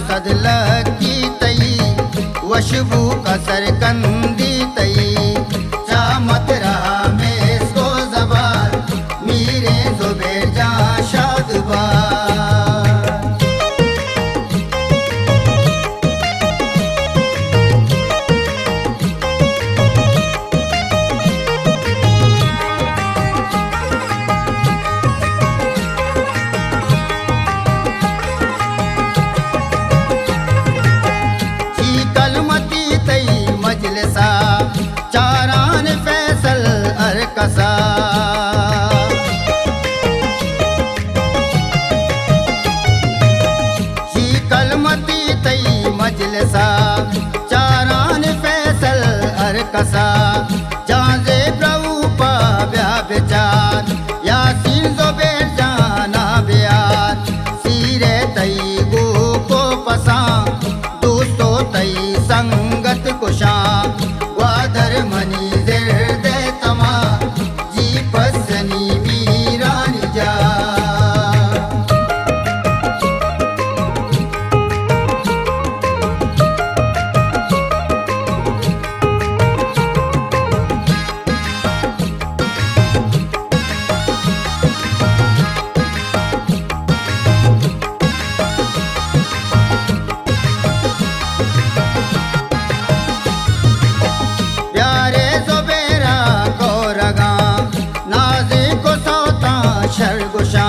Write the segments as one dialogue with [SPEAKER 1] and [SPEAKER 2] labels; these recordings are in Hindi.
[SPEAKER 1] सदल की तई वशबू कसर कंदी तई चामत रहा में सो जबार मीरे जुबैर जा शादबार। चारान फैसल अरकसा शीकलमती तई मजलसा चारान फैसल अरकसा जाजे प्रभु पा ब्या बेचार यासीन जुबैर जाना ब्यार सीरे तई गो को पसा दोस्तों तई संगत कुशा वादर मनी दे तमा जी पसनी वीरानी जा। शरगुशा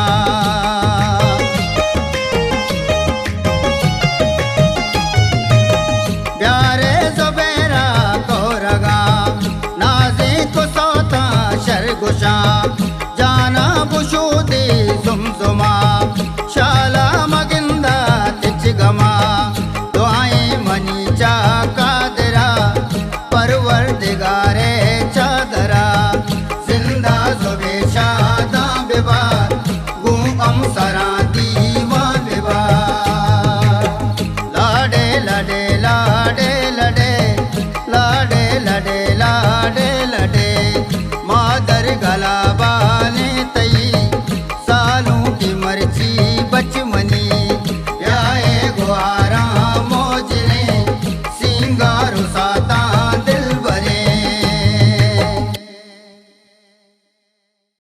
[SPEAKER 1] प्यारे जुबैरा को रगा नाज़ी को सोता शरगुशा जाना बुशूदी सुमसुमा शाला मगिंदा तिच गमा